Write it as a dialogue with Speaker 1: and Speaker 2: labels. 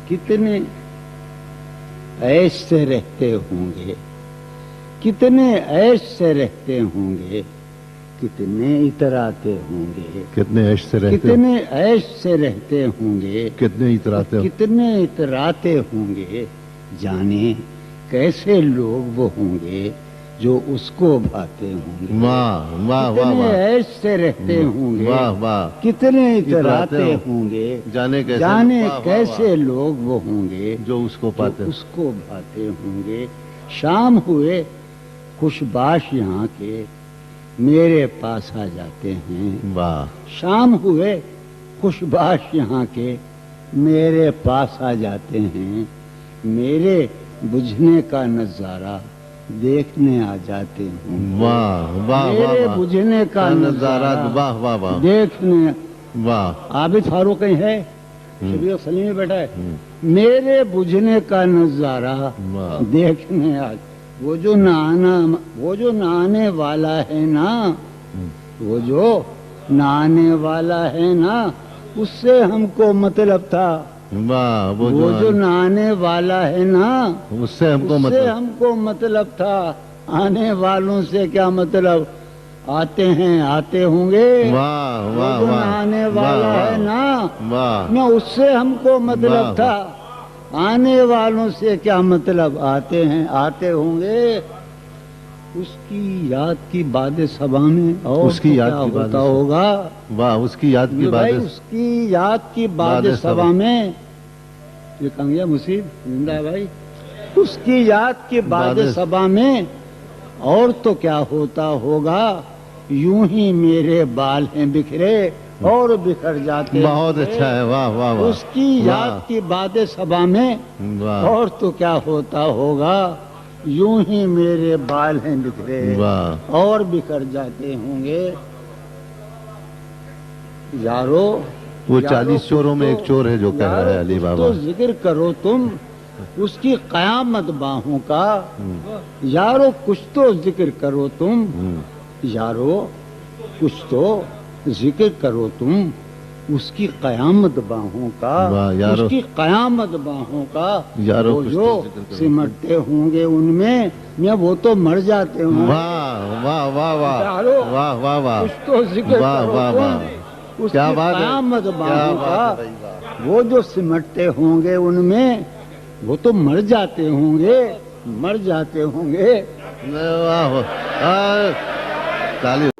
Speaker 1: कितने ऐसे रहते होंगे, कितने ऐसे रहते होंगे, कितने इतराते होंगे,
Speaker 2: कितने ऐसे रहते
Speaker 1: कितने ऐसे रहते होंगे,
Speaker 2: कितने इतराते हो
Speaker 1: कितने इतराते होंगे, जाने कैसे लोग वो होंगे जो उसको भाते होंगे।
Speaker 2: वाह वाह वाह
Speaker 1: कितने
Speaker 2: वाह
Speaker 1: ऐसे रहते होंगे,
Speaker 2: वाह वाह
Speaker 1: कितने
Speaker 2: इतराते
Speaker 1: इतराते
Speaker 2: हो-
Speaker 1: होंगे,
Speaker 2: जाने कैसे
Speaker 1: जाने
Speaker 2: वाह, वाह,
Speaker 1: कैसे लोग वो होंगे
Speaker 2: वाह, जो उसको पाते
Speaker 1: जो उसको भाते होंगे। शाम हुए खुशबाश यहाँ के मेरे पास आ जाते हैं।
Speaker 2: वाह
Speaker 1: शाम हुए खुशबाश यहाँ के मेरे पास आ जाते हैं, मेरे बुझने का नजारा देखने आ जाते हैं।
Speaker 2: वाह वाह वाह
Speaker 1: मेरे
Speaker 2: वाह
Speaker 1: बुझने का
Speaker 2: नजारा
Speaker 1: नजारा
Speaker 2: वाह वाह वाह
Speaker 1: देखने।
Speaker 2: वाह
Speaker 1: आबिद फारूक कहीं है, शबीर सलीम में बैठा है। मेरे बुझने का नजारा
Speaker 2: वाह
Speaker 1: देखने आ, वो जो नहाने वाला है ना, वो जो नहाने वाला है ना, उससे हमको मतलब था।
Speaker 2: वाह
Speaker 1: वो जो नहाने वाला है ना,
Speaker 2: उससे हमको
Speaker 1: उससे
Speaker 2: मतलब
Speaker 1: हमको मतलब था। आने वालों से क्या मतलब, आते हैं आते होंगे।
Speaker 2: वाह
Speaker 1: वो
Speaker 2: वाह
Speaker 1: जो
Speaker 2: वाह
Speaker 1: नहाने
Speaker 2: वाह
Speaker 1: वाला है ना,
Speaker 2: वाह
Speaker 1: न उससे हमको मतलब
Speaker 2: वाह,
Speaker 1: था। आने वालों से क्या मतलब, आते हैं आते होंगे। उसकी याद की बात सबा में और
Speaker 2: उसकी
Speaker 1: तो
Speaker 2: याद
Speaker 1: क्या
Speaker 2: की बात
Speaker 1: होता होगा।
Speaker 2: वाह उसकी याद की
Speaker 1: भाई
Speaker 2: बात
Speaker 1: उसकी याद की बात
Speaker 2: बात
Speaker 1: सभा में, ये कंगिया मुसीब जिंदा है भाई। उसकी याद की बात
Speaker 2: बात-
Speaker 1: सभा में और तो क्या होता होगा। यूं ही मेरे बाल हैं बिखरे और बिखर जाते
Speaker 2: बहुत
Speaker 1: होंगे।
Speaker 2: अच्छा है वाह वाह वाह
Speaker 1: उसकी याद की बातें सभा में
Speaker 2: वाह
Speaker 1: और तो क्या होता होगा। यूं ही मेरे बाल हैं बिखरे
Speaker 2: वाह
Speaker 1: और बिखर जाते होंगे। यारो
Speaker 2: वो
Speaker 1: यारो
Speaker 2: 40 चोरों में
Speaker 1: कुछ
Speaker 2: एक चोर है जो कह रहा है
Speaker 1: यारो
Speaker 2: अली
Speaker 1: कुछ
Speaker 2: बाबा
Speaker 1: तो जिक्र करो तुम उसकी कयामत बाहों का। यारो कुछ तो जिक्र करो तुम, यारो कुछ तो जिक्र करो तुम उसकी कयामत बाहों का।
Speaker 2: वाह, यारो।
Speaker 1: उसकी कयामत बाहों का।
Speaker 2: यारो
Speaker 1: वो
Speaker 2: कुछ
Speaker 1: जो
Speaker 2: तो जिक्र करो।
Speaker 1: सिमटते होंगे उनमें, या वो तो मर जाते होंगे।
Speaker 2: वाह वाह वाह वाह
Speaker 1: यारो
Speaker 2: वाह वाह वाह
Speaker 1: कुछ तो जिक्र
Speaker 2: वाह
Speaker 1: करो
Speaker 2: वाह
Speaker 1: तुम
Speaker 2: वाह
Speaker 1: उसकी
Speaker 2: क्या बात है
Speaker 1: कयामत
Speaker 2: क्या
Speaker 1: बाहों
Speaker 2: बात
Speaker 1: का।
Speaker 2: है भाई वाह
Speaker 1: वो जो सिमटते होंगे उनमें, वो तो मर जाते होंगे, मर जाते होंगे।
Speaker 2: वाह ताली